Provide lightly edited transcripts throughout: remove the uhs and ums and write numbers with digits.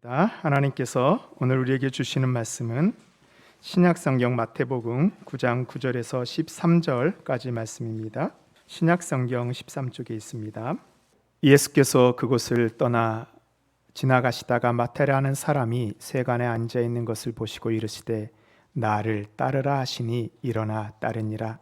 하나님께서 오늘 우리에게 주시는 말씀은 신약성경 마태복음 9장 9절에서 13절까지 말씀입니다. 신약성경 13쪽에 있습니다. 예수께서 그곳을 떠나 지나가시다가 마태라는 사람이 세간에 앉아 있는 것을 보시고 이르시되 나를 따르라 하시니 일어나 따르니라.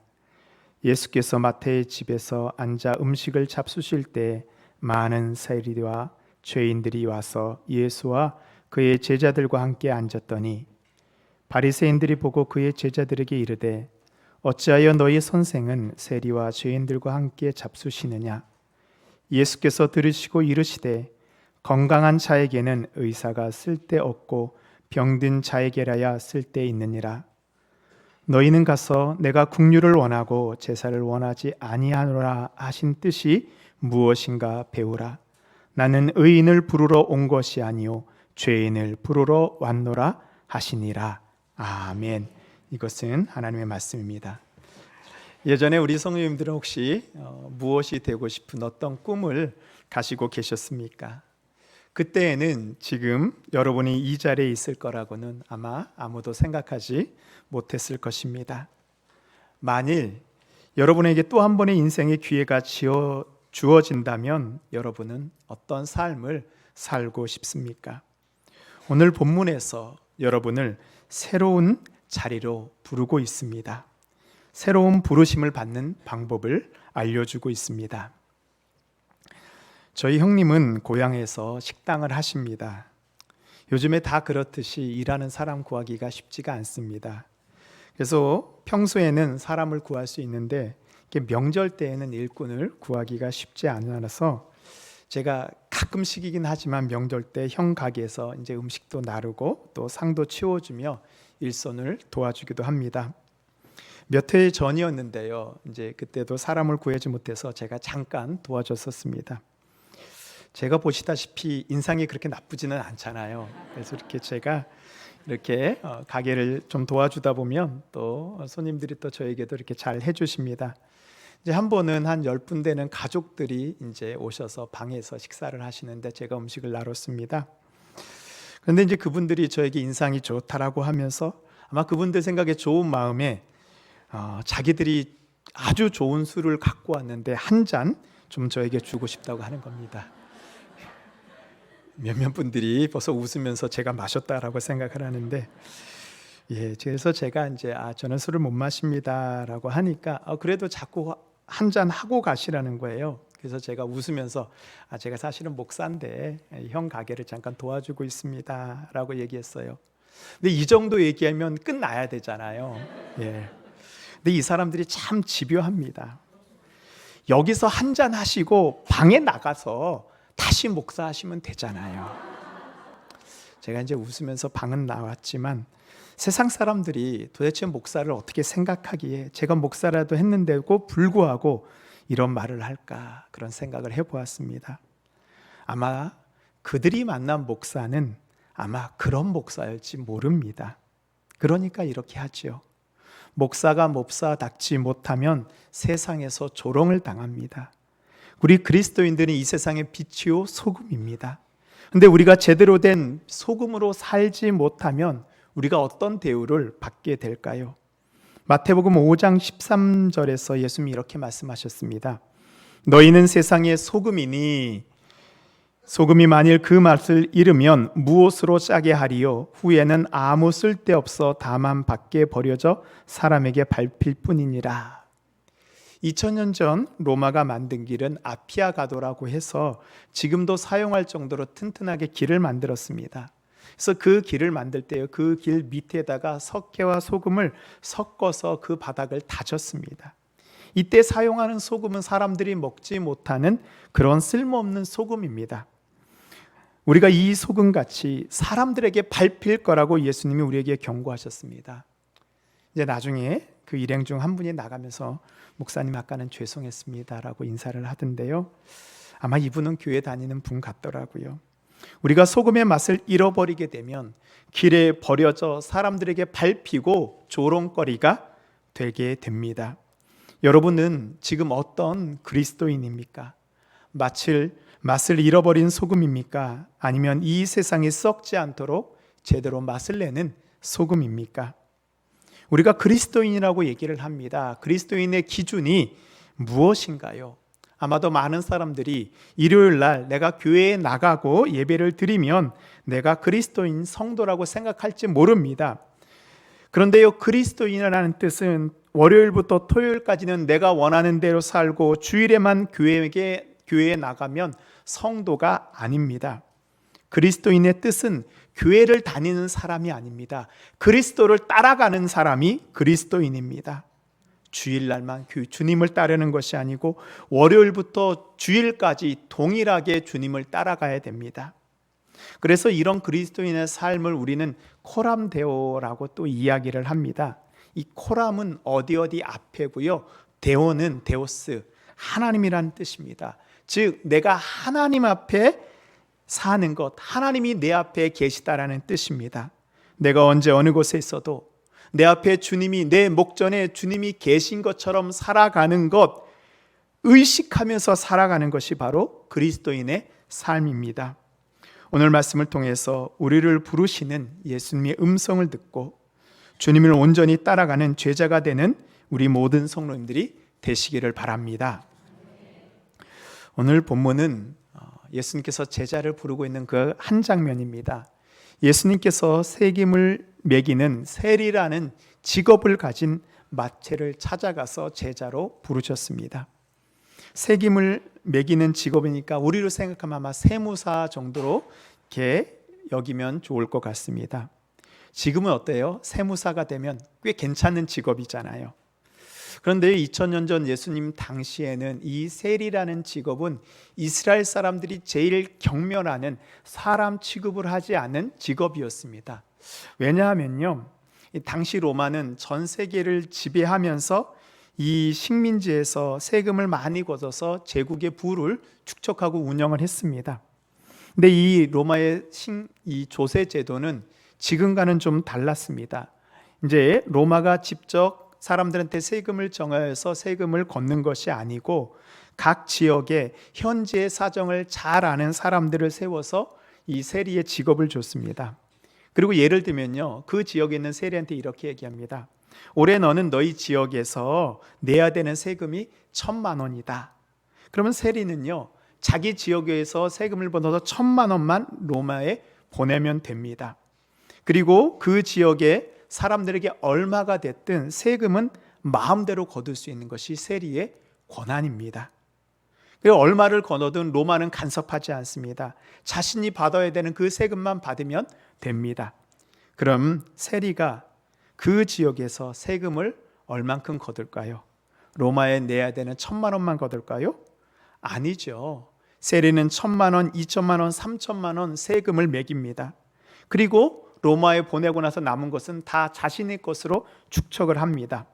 예수께서 마태의 집에서 앉아 음식을 잡수실 때 많은 세리와 죄인들이 와서 예수와 그의 제자들과 함께 앉았더니 바리새인들이 보고 그의 제자들에게 이르되 어찌하여 너희 선생은 세리와 죄인들과 함께 잡수시느냐. 예수께서 들으시고 이르시되 건강한 자에게는 의사가 쓸데없고 병든 자에게라야 쓸데있느니라. 너희는 가서 내가 긍휼을 원하고 제사를 원하지 아니하노라 하신 뜻이 무엇인가 배우라. 나는 의인을 부르러 온 것이 아니요 죄인을 부르러 왔노라 하시니라. 아멘. 이것은 하나님의 말씀입니다. 예전에 우리 성도님들은 혹시 무엇이 되고 싶은 어떤 꿈을 가지고 계셨습니까? 그때에는 지금 여러분이 이 자리에 있을 거라고는 아마 아무도 생각하지 못했을 것입니다. 만일 여러분에게 또 한 번의 인생의 기회가 주어진다면 여러분은 어떤 삶을 살고 싶습니까? 오늘 본문에서 여러분을 새로운 자리로 부르고 있습니다. 새로운 부르심을 받는 방법을 알려주고 있습니다. 저희 형님은 고향에서 식당을 하십니다. 요즘에 다 그렇듯이 일하는 사람 구하기가 쉽지가 않습니다. 그래서 평소에는 사람을 구할 수 있는데 명절 때에는 일꾼을 구하기가 쉽지 않아서 제가 가끔씩이긴 하지만 명절 때 형 가게에서 이제 음식도 나르고 또 상도 치워주며 일손을 도와주기도 합니다. 몇 해 전이었는데요. 이제 그때도 사람을 구하지 못해서 제가 잠깐 도와줬었습니다. 제가 보시다시피 인상이 그렇게 나쁘지는 않잖아요. 그래서 이렇게 제가 이렇게 가게를 좀 도와주다 보면 또 손님들이 또 저에게도 이렇게 잘 해주십니다. 이제 한 번은 한 10분 되는 가족들이 이제 오셔서 방에서 식사를 하시는데 제가 음식을 나눴습니다. 그런데 이제 그분들이 저에게 인상이 좋다라고 하면서 아마 그분들 생각에 좋은 마음에 자기들이 아주 좋은 술을 갖고 왔는데 한 잔 좀 저에게 주고 싶다고 하는 겁니다. 몇몇 분들이 벌써 웃으면서 제가 마셨다라고 생각을 하는데, 그래서 제가 이제 저는 술을 못 마십니다라고 하니까 그래도 자꾸 한 잔 하고 가시라는 거예요. 그래서 제가 웃으면서 제가 사실은 목사인데 형 가게를 잠깐 도와주고 있습니다라고 얘기했어요. 근데 이 정도 얘기하면 끝나야 되잖아요. 근데 이 사람들이 참 집요합니다. 여기서 한 잔 하시고 방에 나가서 다시 목사하시면 되잖아요. 제가 이제 웃으면서 방은 나왔지만 세상 사람들이 도대체 목사를 어떻게 생각하기에 제가 목사라도 했는데도 불구하고 이런 말을 할까 그런 생각을 해보았습니다. 아마 그들이 만난 목사는 아마 그런 목사일지 모릅니다. 그러니까 이렇게 하죠. 목사가 목사답지 못하면 세상에서 조롱을 당합니다. 우리 그리스도인들은 이 세상의 빛이요 소금입니다. 그런데 우리가 제대로 된 소금으로 살지 못하면 우리가 어떤 대우를 받게 될까요? 마태복음 5장 13절에서 예수님이 이렇게 말씀하셨습니다. 너희는 세상의 소금이니 소금이 만일 그 맛을 잃으면 무엇으로 짜게 하리요? 후에는 아무 쓸데없어 다만 밖에 버려져 사람에게 밟힐 뿐이니라. 2000년 전 로마가 만든 길은 아피아 가도라고 해서 지금도 사용할 정도로 튼튼하게 길을 만들었습니다. 그래서 그 길을 만들 때 그 길 밑에다가 석회와 소금을 섞어서 그 바닥을 다졌습니다. 이때 사용하는 소금은 사람들이 먹지 못하는 그런 쓸모없는 소금입니다. 우리가 이 소금같이 사람들에게 밟힐 거라고 예수님이 우리에게 경고하셨습니다. 이제 나중에 그 일행 중 한 분이 나가면서 목사님 아까는 죄송했습니다라고 인사를 하던데요. 아마 이분은 교회 다니는 분 같더라고요. 우리가 소금의 맛을 잃어버리게 되면 길에 버려져 사람들에게 밟히고 조롱거리가 되게 됩니다. 여러분은 지금 어떤 그리스도인입니까? 맛을 잃어버린 소금입니까? 아니면 이 세상에 썩지 않도록 제대로 맛을 내는 소금입니까? 우리가 그리스도인이라고 얘기를 합니다. 그리스도인의 기준이 무엇인가요? 아마도 많은 사람들이 일요일 날 내가 교회에 나가고 예배를 드리면 내가 그리스도인 성도라고 생각할지 모릅니다. 그런데요, 그리스도인이라는 뜻은 월요일부터 토요일까지는 내가 원하는 대로 살고 주일에만 교회에 나가면 성도가 아닙니다. 그리스도인의 뜻은 교회를 다니는 사람이 아닙니다. 그리스도를 따라가는 사람이 그리스도인입니다. 주일날만 주님을 따르는 것이 아니고 월요일부터 주일까지 동일하게 주님을 따라가야 됩니다. 그래서 이런 그리스도인의 삶을 우리는 코람데오라고 또 이야기를 합니다. 이 코람은 어디 앞에고요, 데오는 데오스, 하나님이란 뜻입니다. 즉 내가 하나님 앞에 사는 것, 하나님이 내 앞에 계시다라는 뜻입니다. 내가 언제 어느 곳에 있어도 내 앞에 주님이, 내 목전에 주님이 계신 것처럼 살아가는 것, 의식하면서 살아가는 것이 바로 그리스도인의 삶입니다. 오늘 말씀을 통해서 우리를 부르시는 예수님의 음성을 듣고 주님을 온전히 따라가는 제자가 되는 우리 모든 성도님들이 되시기를 바랍니다. 오늘 본문은 예수님께서 제자를 부르고 있는 그 한 장면입니다. 예수님께서 세김을 매기는 세리라는 직업을 가진 마태를 찾아가서 제자로 부르셨습니다. 세김을 매기는 직업이니까 우리로 생각하면 아마 세무사 정도로 이렇게 여기면 좋을 것 같습니다. 지금은 어때요? 세무사가 되면 꽤 괜찮은 직업이잖아요. 그런데 2000년 전 예수님 당시에는 이 세리라는 직업은 이스라엘 사람들이 제일 경멸하는, 사람 취급을 하지 않은 직업이었습니다. 왜냐하면요, 당시 로마는 전 세계를 지배하면서 이 식민지에서 세금을 많이 걷어서 제국의 부를 축적하고 운영을 했습니다. 근데 이 로마의 이 조세 제도는 지금과는 좀 달랐습니다. 이제 로마가 직접 사람들한테 세금을 정하여서 세금을 걷는 것이 아니고 각 지역에 현지의 사정을 잘 아는 사람들을 세워서 이 세리의 직업을 줬습니다. 그리고 예를 들면요, 그 지역에 있는 세리한테 이렇게 얘기합니다. 올해 너는 너희 지역에서 내야 되는 세금이 1,000만 원이다. 그러면 세리는요, 자기 지역에서 세금을 벌어서 1,000만 원만 로마에 보내면 됩니다. 그리고 그 지역에 사람들에게 얼마가 됐든 세금은 마음대로 거둘 수 있는 것이 세리의 권한입니다. 그리고 얼마를 거둬든 로마는 간섭하지 않습니다. 자신이 받아야 되는 그 세금만 받으면 됩니다. 그럼 세리가 그 지역에서 세금을 얼만큼 거둘까요? 로마에 내야 되는 1,000만 원만 거둘까요? 아니죠. 세리는 1,000만 원, 2,000만 원, 3,000만 원 세금을 매깁니다. 그리고 로마에 보내고 나서 남은 것은 다 자신의 것으로 축적을 합니다.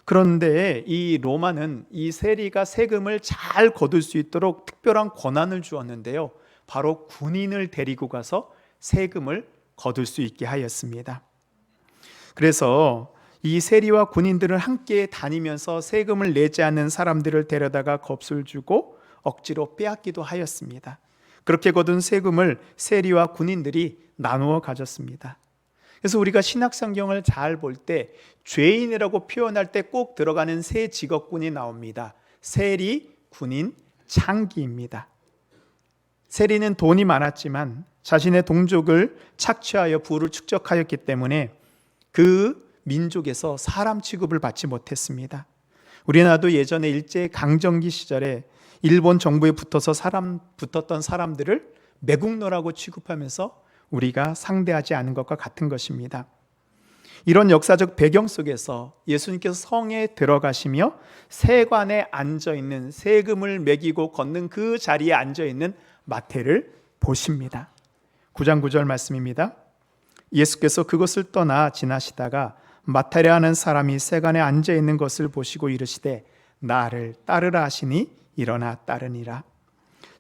그런데 이 로마는 이 세리가 세금을 잘 거둘 수 있도록 특별한 권한을 주었는데요, 바로 군인을 데리고 가서 세금을 거둘 수 있게 하였습니다. 그래서 이 세리와 군인들은 함께 다니면서 세금을 내지 않는 사람들을 데려다가 겁을 주고 억지로 빼앗기도 하였습니다. 그렇게 거둔 세금을 세리와 군인들이 나누어 가졌습니다. 그래서 우리가 신약성경을 잘 볼 때 죄인이라고 표현할 때 꼭 들어가는 세 직업군이 나옵니다. 세리, 군인, 창기입니다. 세리는 돈이 많았지만 자신의 동족을 착취하여 부를 축적하였기 때문에 그 민족에서 사람 취급을 받지 못했습니다. 우리나라도 예전에 일제강점기 시절에 일본 정부에 붙었던 사람들을 매국노라고 취급하면서 우리가 상대하지 않은 것과 같은 것입니다. 이런 역사적 배경 속에서 예수님께서 성에 들어가시며 세관에 앉아있는, 세금을 매기고 걷는 그 자리에 앉아있는 마태를 보십니다. 9장 9절 말씀입니다. 예수께서 그곳을 떠나 지나시다가 마타레 하는 사람이 세관에 앉아있는 것을 보시고 이르시되 나를 따르라 하시니 일어나 따르니라.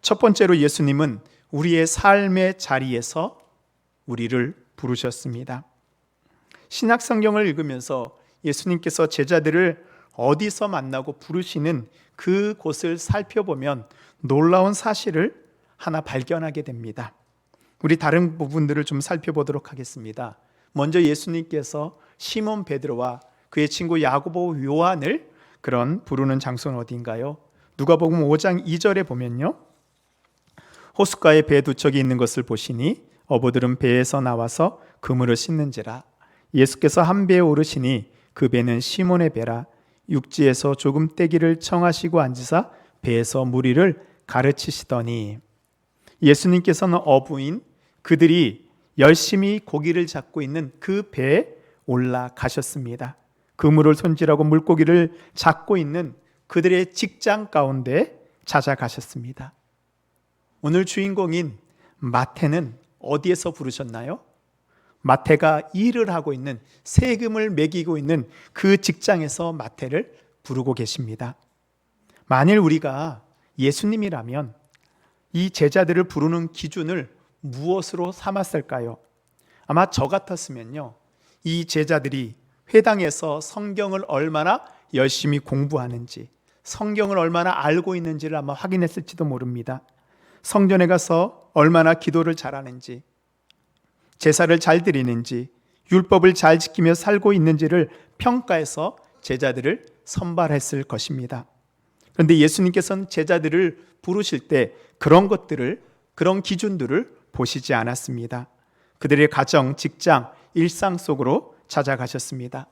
첫 번째로 예수님은 우리의 삶의 자리에서 우리를 부르셨습니다. 신약 성경을 읽으면서 예수님께서 제자들을 어디서 만나고 부르시는 그곳을 살펴보면 놀라운 사실을 하나 발견하게 됩니다. 우리 다른 부분들을 좀 살펴보도록 하겠습니다. 먼저 예수님께서 시몬 베드로와 그의 친구 야고보, 요한을 그런 부르는 장소는 어디인가요? 누가복음 5장 2절에 보면요, 호숫가에 배 두 척이 있는 것을 보시니 어부들은 배에서 나와서 그물을 씻는지라. 예수께서 한 배에 오르시니 그 배는 시몬의 배라. 육지에서 조금 떼기를 청하시고 앉으사 배에서 무리를 가르치시더니, 예수님께서는 어부인 그들이 열심히 고기를 잡고 있는 그 배에 올라가셨습니다. 그물을 손질하고 물고기를 잡고 있는 그들의 직장 가운데 찾아가셨습니다. 오늘 주인공인 마태는 어디에서 부르셨나요? 마태가 일을 하고 있는, 세금을 매기고 있는 그 직장에서 마태를 부르고 계십니다. 만일 우리가 예수님이라면 이 제자들을 부르는 기준을 무엇으로 삼았을까요? 아마 저 같았으면요, 이 제자들이 회당에서 성경을 얼마나 열심히 공부하는지, 성경을 얼마나 알고 있는지를 아마 확인했을지도 모릅니다. 성전에 가서 얼마나 기도를 잘하는지, 제사를 잘 드리는지, 율법을 잘 지키며 살고 있는지를 평가해서 제자들을 선발했을 것입니다. 그런데 예수님께서는 제자들을 부르실 때 그런 것들을, 그런 기준들을 보시지 않았습니다. 그들의 가정, 직장, 일상 속으로 찾아가셨습니다.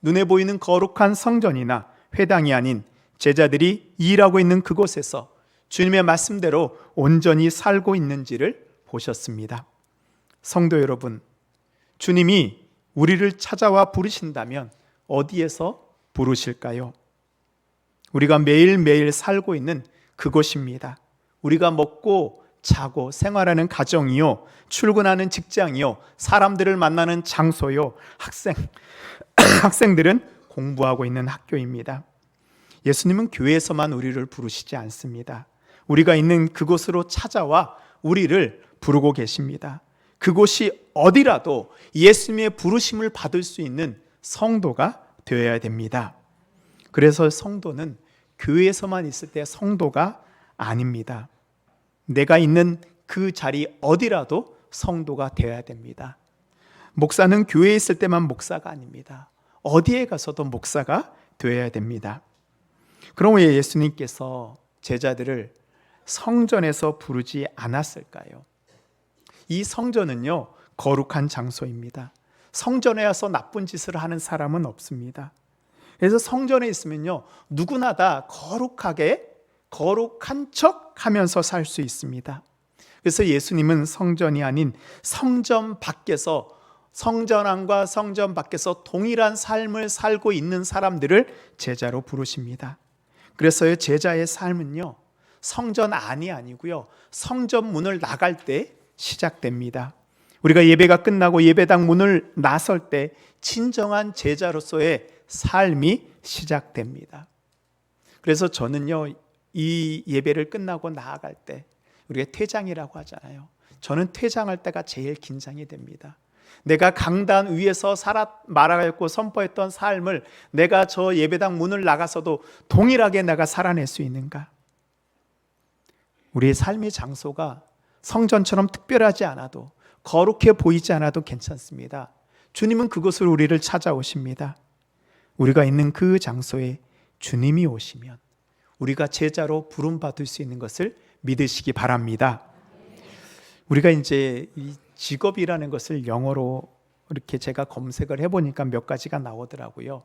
눈에 보이는 거룩한 성전이나 회당이 아닌 제자들이 일하고 있는 그곳에서 주님의 말씀대로 온전히 살고 있는지를 보셨습니다. 성도 여러분, 주님이 우리를 찾아와 부르신다면 어디에서 부르실까요? 우리가 매일매일 살고 있는 그곳입니다. 우리가 먹고 자고 생활하는 가정이요, 출근하는 직장이요, 사람들을 만나는 장소요, 학생들은 공부하고 있는 학교입니다. 예수님은 교회에서만 우리를 부르시지 않습니다. 우리가 있는 그곳으로 찾아와 우리를 부르고 계십니다. 그곳이 어디라도 예수님의 부르심을 받을 수 있는 성도가 되어야 됩니다. 그래서 성도는 교회에서만 있을 때 성도가 아닙니다. 내가 있는 그 자리 어디라도 성도가 되어야 됩니다. 목사는 교회에 있을 때만 목사가 아닙니다. 어디에 가서도 목사가 되어야 됩니다. 그럼 왜 예수님께서 제자들을 성전에서 부르지 않았을까요? 이 성전은요, 거룩한 장소입니다. 성전에 와서 나쁜 짓을 하는 사람은 없습니다. 그래서 성전에 있으면요, 누구나 다 거룩한 척 하면서 살 수 있습니다. 그래서 예수님은 성전이 아닌 성전 밖에서, 성전 안과 성전 밖에서 동일한 삶을 살고 있는 사람들을 제자로 부르십니다. 그래서 제자의 삶은요, 성전 안이 아니고요, 성전 문을 나갈 때 시작됩니다. 우리가 예배가 끝나고 예배당 문을 나설 때 진정한 제자로서의 삶이 시작됩니다. 그래서 저는요, 이 예배를 끝나고 나아갈 때, 우리가 퇴장이라고 하잖아요. 저는 퇴장할 때가 제일 긴장이 됩니다. 내가 강단 위에서 말하고 선포했던 삶을 내가 저 예배당 문을 나가서도 동일하게 내가 살아낼 수 있는가? 우리의 삶의 장소가 성전처럼 특별하지 않아도, 거룩해 보이지 않아도 괜찮습니다. 주님은 그곳으로 우리를 찾아오십니다. 우리가 있는 그 장소에 주님이 오시면 우리가 제자로 부름받을 수 있는 것을 믿으시기 바랍니다. 우리가 이제 이 직업이라는 것을 영어로 이렇게 제가 검색을 해보니까 몇 가지가 나오더라고요.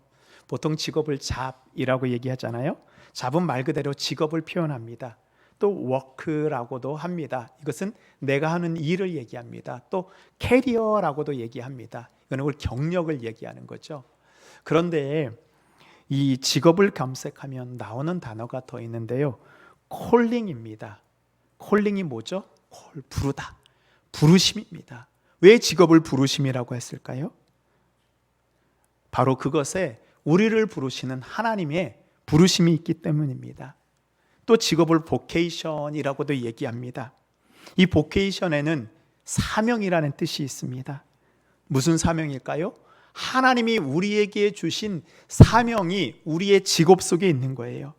보통 직업을 잡이라고 얘기하잖아요. 잡은 말 그대로 직업을 표현합니다. 또 워크라고도 합니다. 이것은 내가 하는 일을 얘기합니다. 또 캐리어라고도 얘기합니다. 이거는 우리 경력을 얘기하는 거죠. 그런데 이 직업을 검색하면 나오는 단어가 더 있는데요, 콜링입니다. 콜링이 뭐죠? 부르다, 부르심입니다. 왜 직업을 부르심이라고 했을까요? 바로 그것에 우리를 부르시는 하나님의 부르심이 있기 때문입니다. 또 직업을 보케이션이라고도 얘기합니다. 이 보케이션에는 사명이라는 뜻이 있습니다. 무슨 사명일까요? 하나님이 우리에게 주신 사명이 우리의 직업 속에 있는 거예요.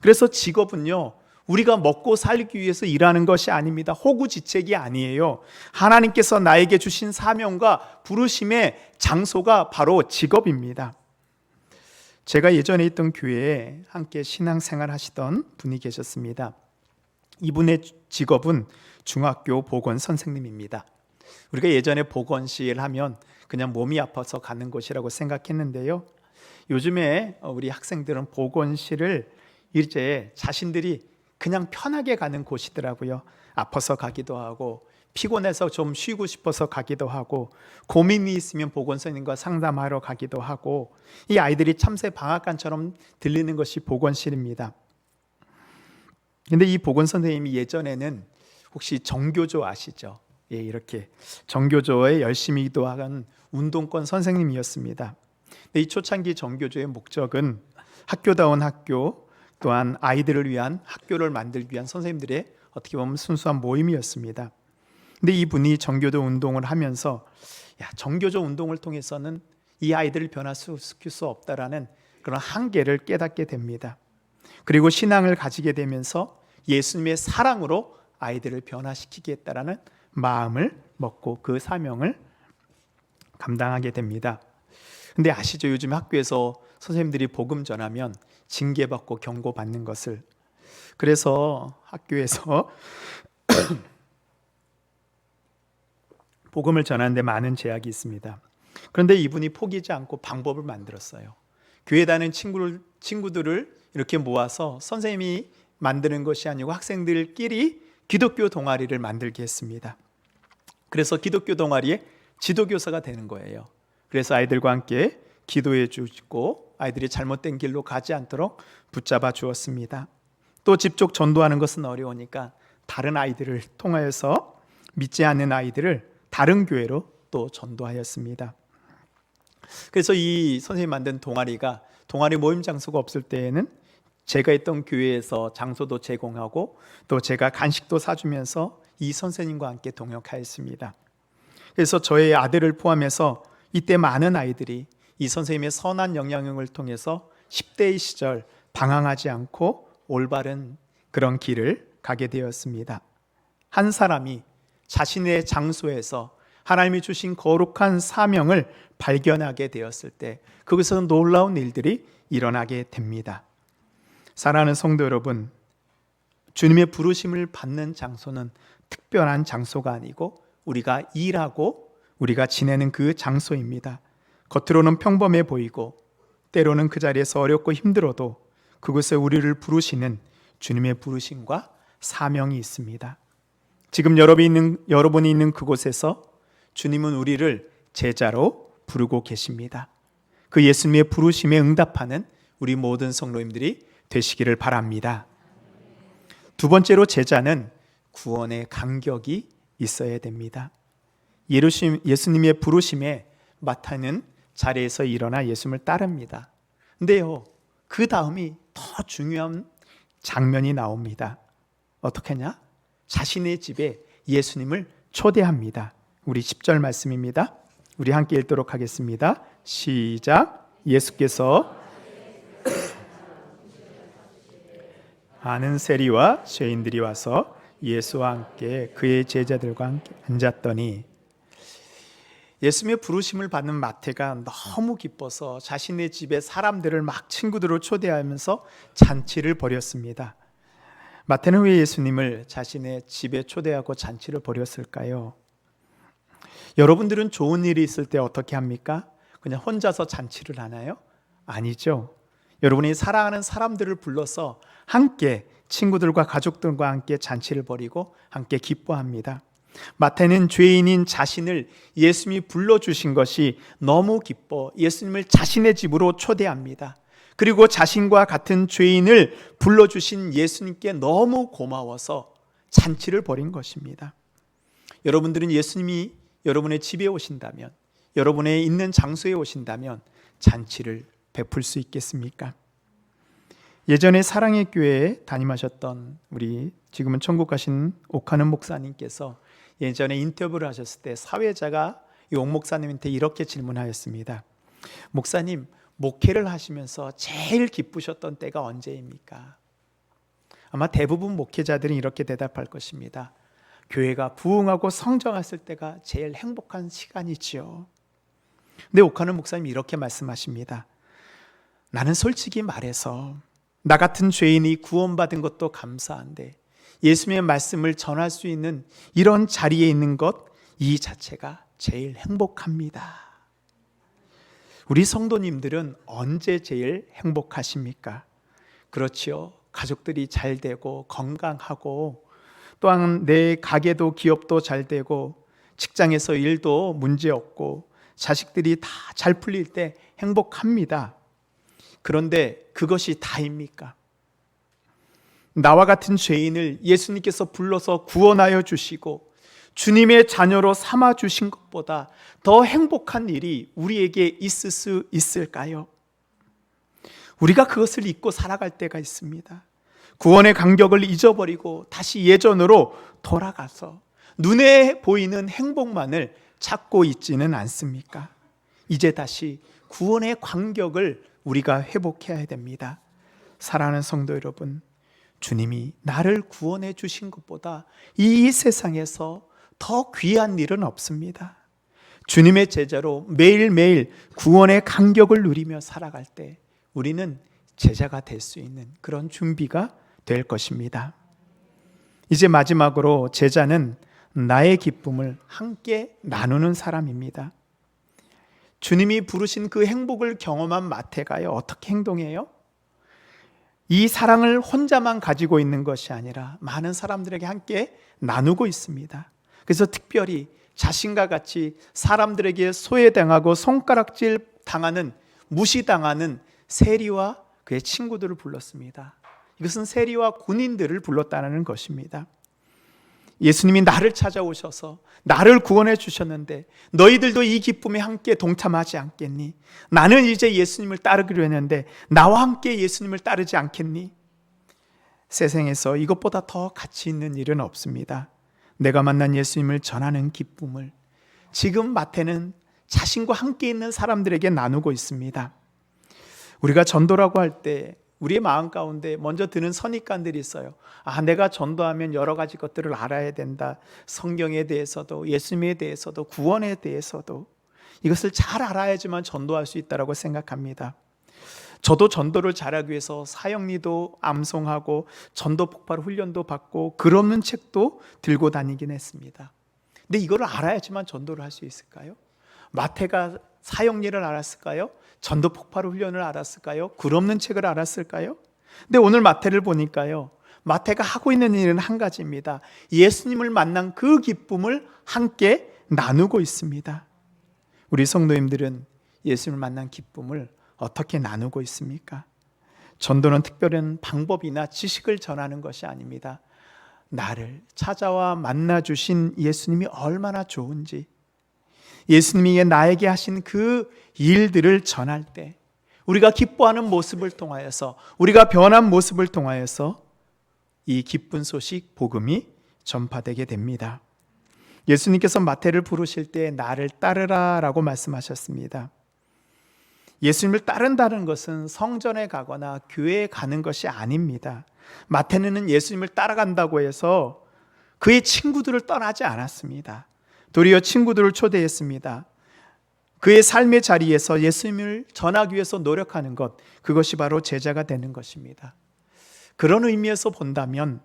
그래서 직업은요, 우리가 먹고 살기 위해서 일하는 것이 아닙니다. 호구지책이 아니에요. 하나님께서 나에게 주신 사명과 부르심의 장소가 바로 직업입니다. 제가 예전에 있던 교회에 함께 신앙생활 하시던 분이 계셨습니다. 이분의 직업은 중학교 보건 선생님입니다. 우리가 예전에 보건실 하면 그냥 몸이 아파서 가는 곳이라고 생각했는데요. 요즘에 우리 학생들은 보건실을 이제 자신들이 그냥 편하게 가는 곳이더라고요. 아파서 가기도 하고, 피곤해서 좀 쉬고 싶어서 가기도 하고, 고민이 있으면 보건선생님과 상담하러 가기도 하고, 이 아이들이 참새 방앗간처럼 들리는 것이 보건실입니다. 근데 이 보건선생님이 예전에는 혹시 정교조 아시죠? 예, 이렇게 정교조에 열심히 기도하는 운동권 선생님이었습니다. 근데 이 초창기 정교조의 목적은 학교다운 학교, 또한 아이들을 위한 학교를 만들기 위한 선생님들의 어떻게 보면 순수한 모임이었습니다. 근데 이분이 정교조 운동을 하면서 정교조 운동을 통해서는 이 아이들을 변화시킬 수 없다라는 그런 한계를 깨닫게 됩니다. 그리고 신앙을 가지게 되면서 예수님의 사랑으로 아이들을 변화시키겠다라는 마음을 먹고 그 사명을 감당하게 됩니다. 근데 아시죠? 요즘 학교에서 선생님들이 복음 전하면 징계받고 경고받는 것을. 그래서 학교에서 복음을 전하는데 많은 제약이 있습니다. 그런데 이분이 포기하지 않고 방법을 만들었어요. 교회 다니는 친구들을 이렇게 모아서 선생님이 만드는 것이 아니고 학생들끼리 기독교 동아리를 만들게 했습니다. 그래서 기독교 동아리의 지도교사가 되는 거예요. 그래서 아이들과 함께 기도해 주시고 아이들이 잘못된 길로 가지 않도록 붙잡아 주었습니다. 또 직접 전도하는 것은 어려우니까 다른 아이들을 통하여서 믿지 않는 아이들을 다른 교회로 또 전도하였습니다. 그래서 이 선생님이 만든 동아리가 동아리 모임 장소가 없을 때에는 제가 있던 교회에서 장소도 제공하고 또 제가 간식도 사주면서 이 선생님과 함께 동역하였습니다. 그래서 저의 아들을 포함해서 이때 많은 아이들이 이 선생님의 선한 영향력을 통해서 10대의 시절 방황하지 않고 올바른 그런 길을 가게 되었습니다. 한 사람이 자신의 장소에서 하나님이 주신 거룩한 사명을 발견하게 되었을 때 그것에서 놀라운 일들이 일어나게 됩니다. 사랑하는 성도 여러분, 주님의 부르심을 받는 장소는 특별한 장소가 아니고 우리가 일하고 우리가 지내는 그 장소입니다. 겉으로는 평범해 보이고 때로는 그 자리에서 어렵고 힘들어도 그곳에 우리를 부르시는 주님의 부르심과 사명이 있습니다. 지금 여러분이 있는 그곳에서 주님은 우리를 제자로 부르고 계십니다. 그 예수님의 부르심에 응답하는 우리 모든 성도님들이 되시기를 바랍니다. 두 번째로 제자는 구원의 간격이 있어야 됩니다. 예수님의 부르심에 마타는 자리에서 일어나 예수님을 따릅니다. 근데요, 그 다음이 더 중요한 장면이 나옵니다. 어떻게 하냐? 자신의 집에 예수님을 초대합니다. 우리 10절 말씀입니다. 우리 함께 읽도록 하겠습니다. 시작. 예수께서 아는 세리와 죄인들이 와서 예수와 함께 그의 제자들과 함께 앉았더니, 예수님의 부르심을 받는 마태가 너무 기뻐서 자신의 집에 사람들을 막 친구들을 초대하면서 잔치를 벌였습니다. 마태는 왜 예수님을 자신의 집에 초대하고 잔치를 벌였을까요? 여러분들은 좋은 일이 있을 때 어떻게 합니까? 그냥 혼자서 잔치를 하나요? 아니죠. 여러분이 사랑하는 사람들을 불러서 함께 친구들과 가족들과 함께 잔치를 벌이고 함께 기뻐합니다. 마태는 죄인인 자신을 예수님이 불러주신 것이 너무 기뻐 예수님을 자신의 집으로 초대합니다. 그리고 자신과 같은 죄인을 불러주신 예수님께 너무 고마워서 잔치를 벌인 것입니다. 여러분들은 예수님이 여러분의 집에 오신다면, 여러분의 있는 장소에 오신다면 잔치를 베풀 수 있겠습니까? 예전에 사랑의 교회에 담임하셨던 우리 지금은 천국 가신 옥하는 목사님께서 예전에 인터뷰를 하셨을 때 사회자가 이 옥 목사님한테 이렇게 질문하였습니다. 목사님, 목회를 하시면서 제일 기쁘셨던 때가 언제입니까? 아마 대부분 목회자들은 이렇게 대답할 것입니다. 교회가 부흥하고 성장했을 때가 제일 행복한 시간이지요. 근데 오카노 목사님이 이렇게 말씀하십니다. 나는 솔직히 말해서 나 같은 죄인이 구원받은 것도 감사한데 예수님의 말씀을 전할 수 있는 이런 자리에 있는 것, 이 자체가 제일 행복합니다. 우리 성도님들은 언제 제일 행복하십니까? 그렇지요. 가족들이 잘 되고 건강하고 또한 내 가게도 기업도 잘 되고 직장에서 일도 문제 없고 자식들이 다 잘 풀릴 때 행복합니다. 그런데 그것이 다입니까? 나와 같은 죄인을 예수님께서 불러서 구원하여 주시고 주님의 자녀로 삼아 주신 것보다 더 행복한 일이 우리에게 있을 수 있을까요? 우리가 그것을 잊고 살아갈 때가 있습니다. 구원의 감격을 잊어버리고 다시 예전으로 돌아가서 눈에 보이는 행복만을 찾고 있지는 않습니까? 이제 다시 구원의 감격을 우리가 회복해야 됩니다. 사랑하는 성도 여러분, 주님이 나를 구원해 주신 것보다 이 세상에서 더 귀한 일은 없습니다. 주님의 제자로 매일매일 구원의 감격을 누리며 살아갈 때 우리는 제자가 될 수 있는 그런 준비가 될 것입니다. 이제 마지막으로 제자는 나의 기쁨을 함께 나누는 사람입니다. 주님이 부르신 그 행복을 경험한 마태가요, 어떻게 행동해요? 이 사랑을 혼자만 가지고 있는 것이 아니라 많은 사람들에게 함께 나누고 있습니다. 그래서 특별히 자신과 같이 사람들에게 소외당하고 손가락질 당하는, 무시당하는 세리와 그의 친구들을 불렀습니다. 이것은 세리와 군인들을 불렀다는 것입니다. 예수님이 나를 찾아오셔서 나를 구원해 주셨는데 너희들도 이 기쁨에 함께 동참하지 않겠니? 나는 이제 예수님을 따르기로 했는데 나와 함께 예수님을 따르지 않겠니? 세상에서 이것보다 더 가치 있는 일은 없습니다. 내가 만난 예수님을 전하는 기쁨을 지금 마태는 자신과 함께 있는 사람들에게 나누고 있습니다. 우리가 전도라고 할 때 우리의 마음 가운데 먼저 드는 선입관들이 있어요. 내가 전도하면 여러 가지 것들을 알아야 된다. 성경에 대해서도 예수님에 대해서도 구원에 대해서도 이것을 잘 알아야지만 전도할 수 있다고 생각합니다. 저도 전도를 잘하기 위해서 사형리도 암송하고 전도 폭발 훈련도 받고 글 없는 책도 들고 다니긴 했습니다. 근데 이거를 알아야지만 전도를 할 수 있을까요? 마태가 사형리를 알았을까요? 전도 폭발 훈련을 알았을까요? 글 없는 책을 알았을까요? 근데 오늘 마태를 보니까요, 마태가 하고 있는 일은 한 가지입니다. 예수님을 만난 그 기쁨을 함께 나누고 있습니다. 우리 성도님들은 예수님을 만난 기쁨을 어떻게 나누고 있습니까? 전도는 특별한 방법이나 지식을 전하는 것이 아닙니다. 나를 찾아와 만나 주신 예수님이 얼마나 좋은지, 예수님이 나에게 하신 그 일들을 전할 때 우리가 기뻐하는 모습을 통하여서, 우리가 변한 모습을 통하여서 이 기쁜 소식, 복음이 전파되게 됩니다. 예수님께서 마태를 부르실 때 나를 따르라 라고 말씀하셨습니다. 예수님을 따른다는 것은 성전에 가거나 교회에 가는 것이 아닙니다. 마태는 예수님을 따라간다고 해서 그의 친구들을 떠나지 않았습니다. 도리어 친구들을 초대했습니다. 그의 삶의 자리에서 예수님을 전하기 위해서 노력하는 것, 그것이 바로 제자가 되는 것입니다. 그런 의미에서 본다면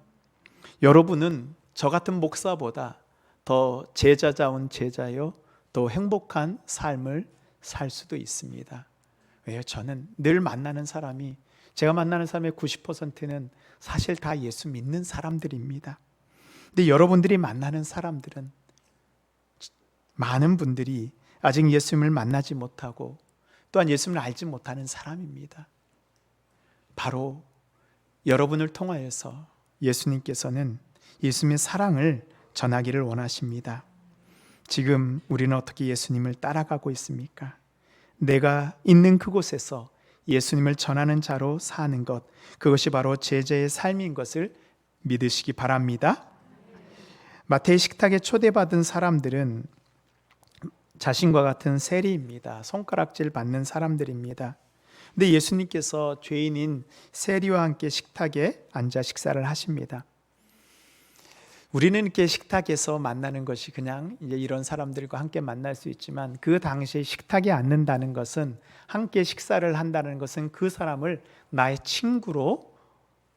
여러분은 저 같은 목사보다 더 제자다운 제자요, 더 행복한 삶을 살 수도 있습니다. 왜요? 저는 늘 만나는 사람이, 제가 만나는 사람의 90%는 사실 다 예수 믿는 사람들입니다. 근데 여러분들이 만나는 사람들은 많은 분들이 아직 예수님을 만나지 못하고 또한 예수님을 알지 못하는 사람입니다. 바로 여러분을 통하여서 예수님께서는 예수님의 사랑을 전하기를 원하십니다. 지금 우리는 어떻게 예수님을 따라가고 있습니까? 내가 있는 그곳에서 예수님을 전하는 자로 사는 것, 그것이 바로 제자의 삶인 것을 믿으시기 바랍니다. 마태의 식탁에 초대받은 사람들은 자신과 같은 세리입니다. 손가락질 받는 사람들입니다. 근데 예수님께서 죄인인 세리와 함께 식탁에 앉아 식사를 하십니다. 우리는 이렇게 식탁에서 만나는 것이 그냥 이제 이런 사람들과 함께 만날 수 있지만, 그 당시에 식탁에 앉는다는 것은, 함께 식사를 한다는 것은 그 사람을 나의 친구로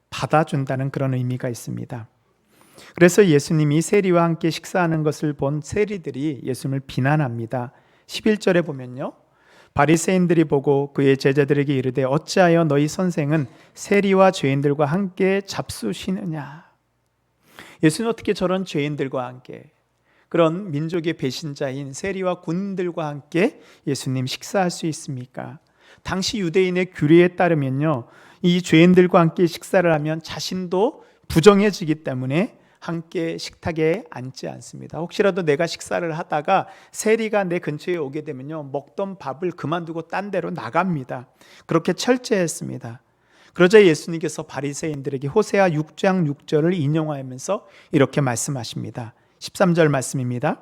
받아준다는 그런 의미가 있습니다. 그래서 예수님이 세리와 함께 식사하는 것을 본 세리들이 예수님을 비난합니다. 11절에 보면요, 바리새인들이 보고 그의 제자들에게 이르되 어찌하여 너희 선생은 세리와 죄인들과 함께 잡수시느냐. 예수는 어떻게 저런 죄인들과 함께, 그런 민족의 배신자인 세리와 군인들과 함께 예수님 식사할 수 있습니까? 당시 유대인의 규례에 따르면요, 이 죄인들과 함께 식사를 하면 자신도 부정해지기 때문에 함께 식탁에 앉지 않습니다. 혹시라도 내가 식사를 하다가 세리가 내 근처에 오게 되면요, 먹던 밥을 그만두고 딴 데로 나갑니다. 그렇게 철저했습니다. 그러자 예수님께서 바리새인들에게 호세아 6장 6절을 인용하면서 이렇게 말씀하십니다. 13절 말씀입니다.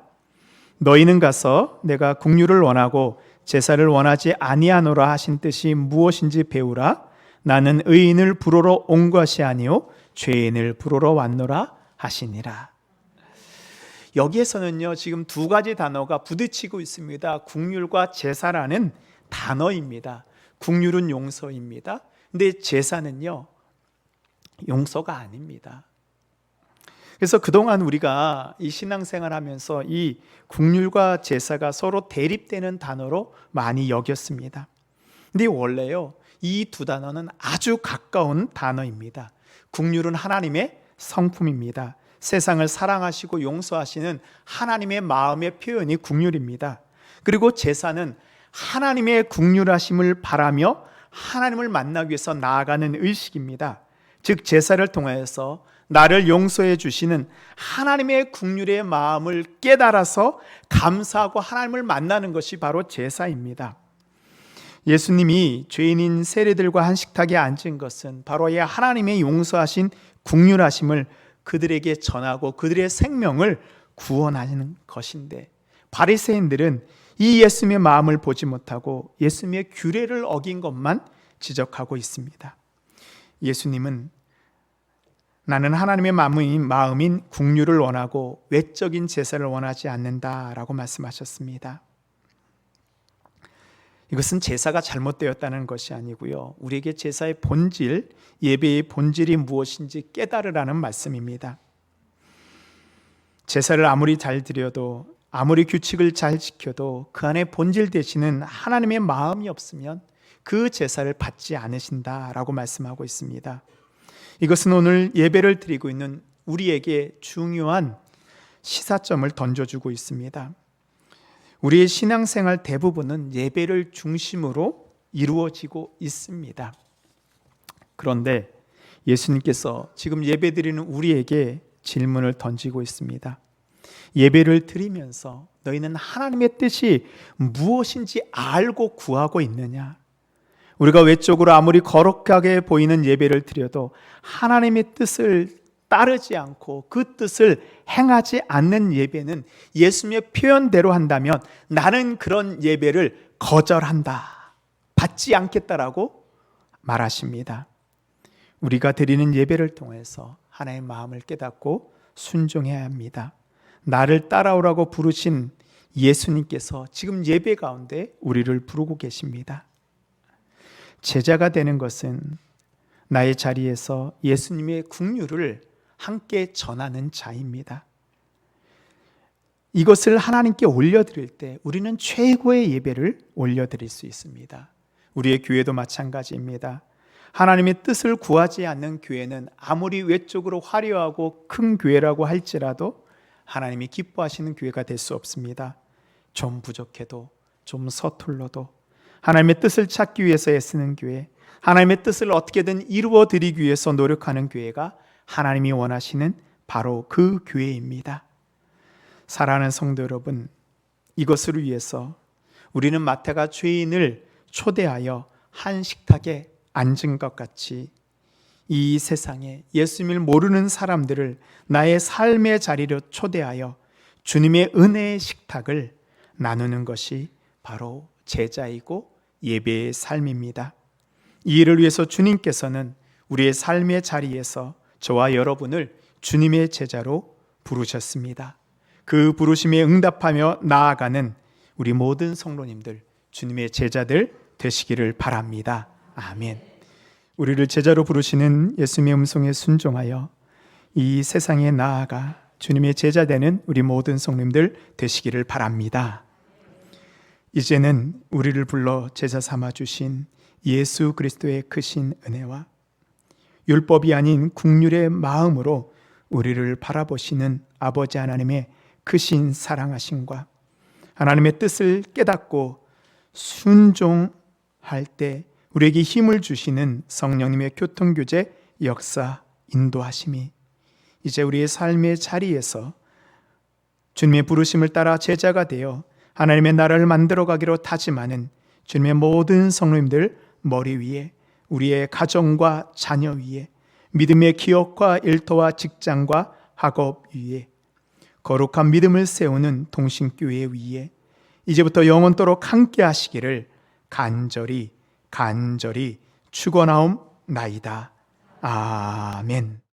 너희는 가서 내가 국류를 원하고 제사를 원하지 아니하노라 하신 뜻이 무엇인지 배우라. 나는 의인을 부르러 온 것이 아니요 죄인을 부르러 왔노라 하시니라. 여기에서는요, 지금 두 가지 단어가 부딪히고 있습니다. 국률과 제사라는 단어입니다. 국률은 용서입니다. 근데 제사는요, 용서가 아닙니다. 그래서 그동안 우리가 이 신앙생활 하면서 이 국률과 제사가 서로 대립되는 단어로 많이 여겼습니다. 근데 원래요, 이 두 단어는 아주 가까운 단어입니다. 국률은 하나님의 성품입니다. 세상을 사랑하시고 용서하시는 하나님의 마음의 표현이 국률입니다. 그리고 제사는 하나님의 국률하심을 바라며 하나님을 만나기 위해서 나아가는 의식입니다. 즉 제사를 통해서 나를 용서해 주시는 하나님의 국률의 마음을 깨달아서 감사하고 하나님을 만나는 것이 바로 제사입니다. 예수님이 죄인인 세리들과 한 식탁에 앉은 것은 바로 이 하나님의 용서하신 국률하심을 그들에게 전하고 그들의 생명을 구원하는 것인데, 바리새인들은 이 예수님의 마음을 보지 못하고 예수님의 규례를 어긴 것만 지적하고 있습니다. 예수님은 나는 하나님의 마음인 국률을 원하고 외적인 제사를 원하지 않는다라고 말씀하셨습니다. 이것은 제사가 잘못되었다는 것이 아니고요, 우리에게 제사의 본질, 예배의 본질이 무엇인지 깨달으라는 말씀입니다. 제사를 아무리 잘 드려도, 아무리 규칙을 잘 지켜도 그 안에 본질 되시는 하나님의 마음이 없으면 그 제사를 받지 않으신다라고 말씀하고 있습니다. 이것은 오늘 예배를 드리고 있는 우리에게 중요한 시사점을 던져주고 있습니다. 우리의 신앙생활 대부분은 예배를 중심으로 이루어지고 있습니다. 그런데 예수님께서 지금 예배드리는 우리에게 질문을 던지고 있습니다. 예배를 드리면서 너희는 하나님의 뜻이 무엇인지 알고 구하고 있느냐? 우리가 외적으로 아무리 거룩하게 보이는 예배를 드려도 하나님의 뜻을 따르지 않고 그 뜻을 행하지 않는 예배는 예수님의 표현대로 한다면 나는 그런 예배를 거절한다, 받지 않겠다라고 말하십니다. 우리가 드리는 예배를 통해서 하나님의 마음을 깨닫고 순종해야 합니다. 나를 따라오라고 부르신 예수님께서 지금 예배 가운데 우리를 부르고 계십니다. 제자가 되는 것은 나의 자리에서 예수님의 국률을 함께 전하는 자입니다. 이것을 하나님께 올려드릴 때 우리는 최고의 예배를 올려드릴 수 있습니다. 우리의 교회도 마찬가지입니다. 하나님의 뜻을 구하지 않는 교회는 아무리 외적으로 화려하고 큰 교회라고 할지라도 하나님이 기뻐하시는 교회가 될 수 없습니다. 좀 부족해도, 좀 서툴러도 하나님의 뜻을 찾기 위해서 애쓰는 교회, 하나님의 뜻을 어떻게든 이루어 드리기 위해서 노력하는 교회가 하나님이 원하시는 바로 그 교회입니다. 사랑하는 성도 여러분, 이것을 위해서 우리는 마태가 죄인을 초대하여 한 식탁에 앉은 것 같이 이 세상에 예수님을 모르는 사람들을 나의 삶의 자리로 초대하여 주님의 은혜의 식탁을 나누는 것이 바로 제자이고 예배의 삶입니다. 이 일을 위해서 주님께서는 우리의 삶의 자리에서 저와 여러분을 주님의 제자로 부르셨습니다. 그 부르심에 응답하며 나아가는 우리 모든 성도님들, 주님의 제자들 되시기를 바랍니다. 아멘. 우리를 제자로 부르시는 예수님의 음성에 순종하여 이 세상에 나아가 주님의 제자 되는 우리 모든 성도님들 되시기를 바랍니다. 이제는 우리를 불러 제자 삼아 주신 예수 그리스도의 크신 은혜와 율법이 아닌 국률의 마음으로 우리를 바라보시는 아버지 하나님의 크신 사랑하심과 하나님의 뜻을 깨닫고 순종할 때 우리에게 힘을 주시는 성령님의 교통교제 역사 인도하심이 이제 우리의 삶의 자리에서 주님의 부르심을 따라 제자가 되어 하나님의 나라를 만들어가기로 다짐하는 주님의 모든 성도님들 머리 위에, 우리의 가정과 자녀 위에, 믿음의 기업과 일터와 직장과 학업 위에, 거룩한 믿음을 세우는 동신교회 위에 이제부터 영원토록 함께 하시기를 간절히 축원하옵나이다. 아멘.